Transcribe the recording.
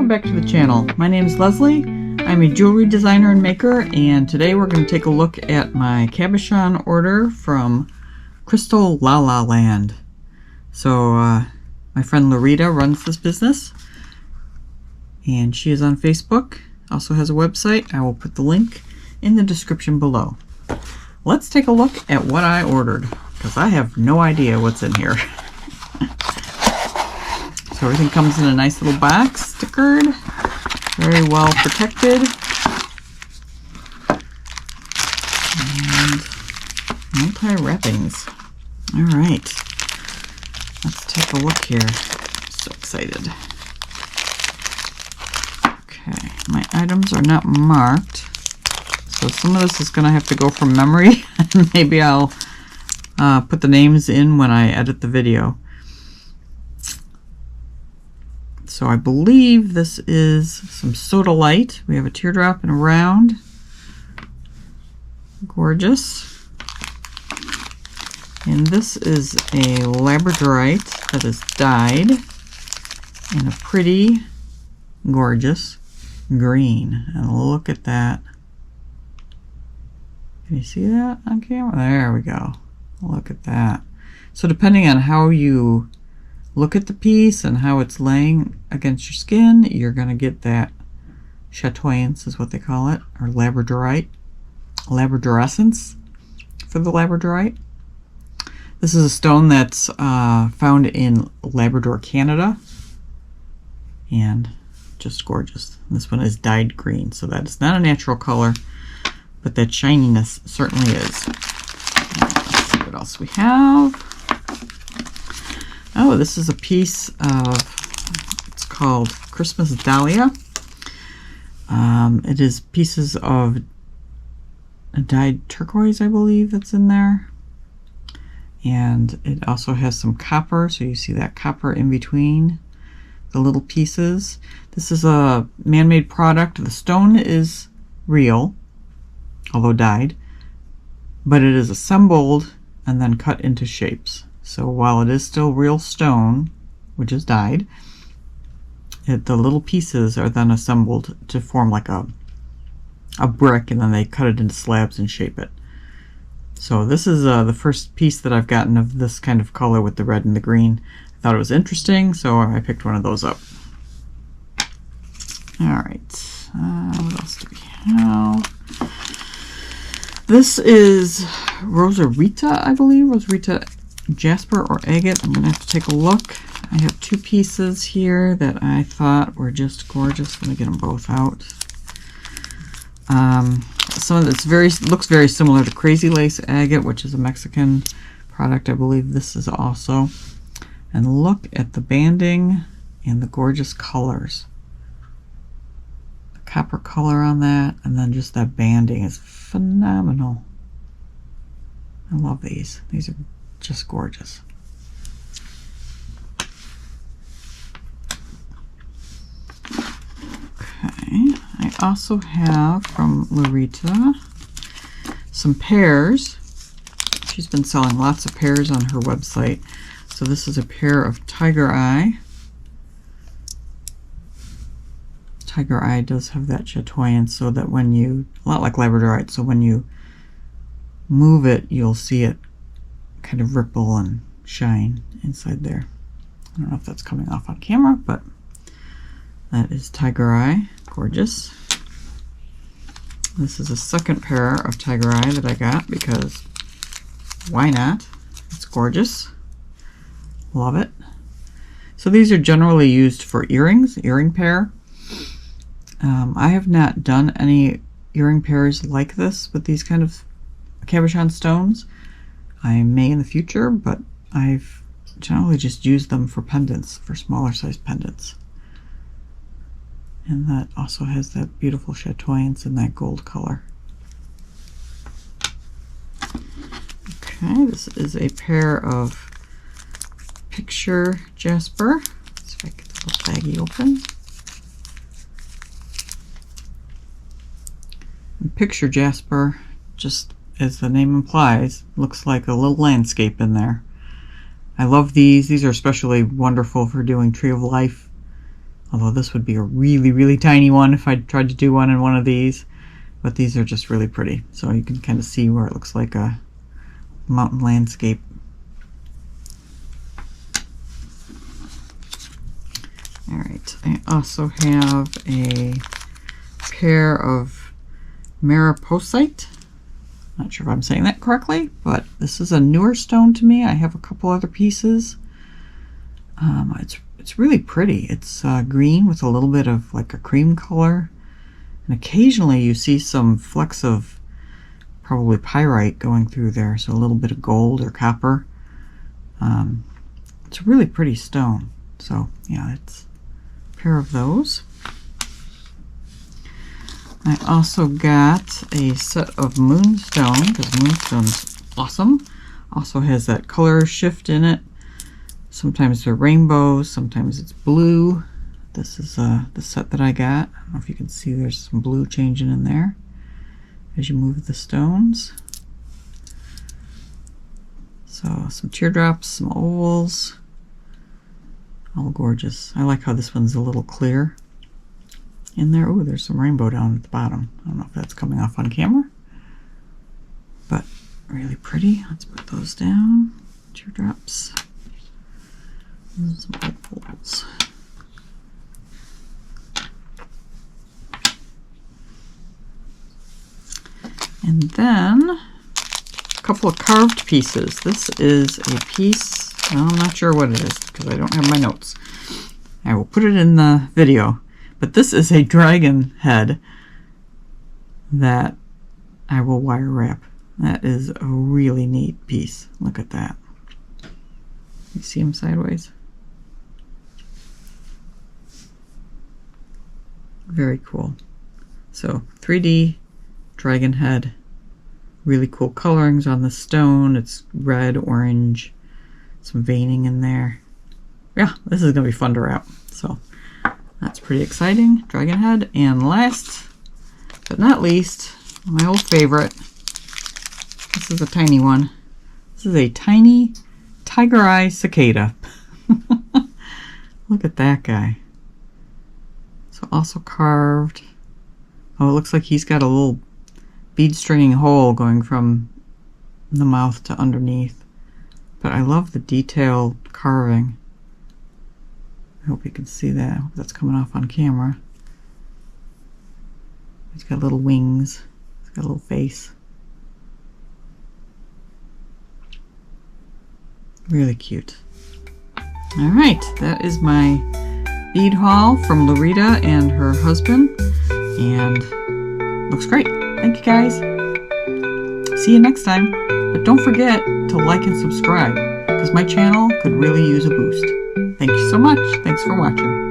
back to the channel. My name is Leslie. I'm a jewelry designer and maker, and today we're going to take a look at my Cabochon order from Crystal LALA Land. So my friend Larita runs this business, and she is on Facebook, also has a website. I will put the link in the description below. Let's take a look at what I ordered, because I have no idea what's in here. So everything comes in a nice little box, stickered, very well protected, and anti-wrappings. All right, let's take a look here. I'm so excited. Okay, my items are not marked, so some of this is going to have to go from memory, and maybe I'll put the names in when I edit the video. So I believe this is some soda light. We have a teardrop and a round. Gorgeous. And this is a labradorite that is dyed in a pretty, gorgeous green. And look at that. Can you see that on camera? There we go. Look at that. So depending on how you look at the piece and how it's laying against your skin, you're going to get that chatoyance is what they call it, or labradorite, labradorescence for the labradorite. This is a stone that's found in Labrador, Canada, and just gorgeous. This one is dyed green, so that is not a natural color, but that shininess certainly is. Let's see what else we have. Oh, this is a piece of, it's called Christmas Dahlia. It is pieces of dyed turquoise, I believe, that's in there. And it also has some copper, so you see that copper in between the little pieces. This is a man-made product. The stone is real, although dyed, but it is assembled and then cut into shapes. So while it is still real stone, which is dyed, the little pieces are then assembled to form like a brick, and then they cut it into slabs and shape it. So this is the first piece that I've gotten of this kind of color with the red and the green. I thought it was interesting, so I picked one of those up. Alright, what else do we have? This is Rosarita, I believe. Rosarita Jasper or agate. I'm going to have to take a look. I have two pieces here that I thought were just gorgeous. Let me get them both out. Some of this looks very similar to Crazy Lace agate, which is a Mexican product. I believe this is also. And look at the banding and the gorgeous colors. The copper color on that, and then just that banding is phenomenal. I love these. These are just gorgeous. Okay, I also have from Larita some pears. She's been selling lots of pears on her website. So this is a pair of Tiger Eye. Tiger Eye does have that chatoyance, so that when you, a lot like labradorite, so when you move it, you'll see it kind of ripple and shine inside there. I don't know if that's coming off on camera, but that is Tiger Eye. Gorgeous. This is a second pair of Tiger Eye that I got because why not? It's gorgeous. Love it. So these are generally used for earrings, earring pair. I have not done any earring pairs like this with these kind of Cabochon stones. I may in the future, but I've generally just used them for pendants, for smaller size pendants. And that also has that beautiful chatoyance in that gold color. Okay, this is a pair of Picture Jasper. Let's see if I get the little baggie open. And Picture Jasper, just as the name implies, looks like a little landscape in there. I love these. These are especially wonderful for doing Tree of Life Although this would be a really, really tiny one if I tried to do one in one of these. But these are just really pretty. So you can kind of see where it looks like a mountain landscape. Alright, I also have a pair of mariposite. Not sure if I'm saying that correctly, but this is a newer stone to me. I have a couple other pieces. It's really pretty. It's green with a little bit of like a cream color. And occasionally you see some flecks of probably pyrite going through there, so a little bit of gold or copper. It's a really pretty stone. So yeah, it's a pair of those. I also got a set of moonstone, because moonstone's awesome. Also has that color shift in it. Sometimes they're rainbows, sometimes it's blue. This is the set that I got. I don't know if you can see there's some blue changing in there as you move the stones. So some teardrops, some ovals. All gorgeous. I like how this one's a little clear in there. Oh, there's some rainbow down at the bottom. I don't know if that's coming off on camera, but really pretty. Let's put those down. Teardrops. And some opals. And then a couple of carved pieces. This is a piece, well, I'm not sure what it is because I don't have my notes. I will put it in the video. But this is a dragon head that I will wire wrap. That is a really neat piece. Look at that. You see him sideways? Very cool. So 3D dragon head. Really cool colorings on the stone. It's red, orange, some veining in there. Yeah, this is going to be fun to wrap. So that's pretty exciting. Dragon head. And last but not least, my old favorite. This is a tiny one. This is a tiny tiger eye cicada. Look at that guy. So also carved. Oh, it looks like he's got a little bead stringing hole going from the mouth to underneath. But I love the detailed carving. I hope you can see that. I hope that's coming off on camera. He's got little wings. He's got a little face. Really cute. Alright, that is my bead haul from Loretta and her husband. And looks great. Thank you guys. See you next time. But don't forget to like and subscribe because my channel could really use a boost. Thank you so much. Thanks for watching.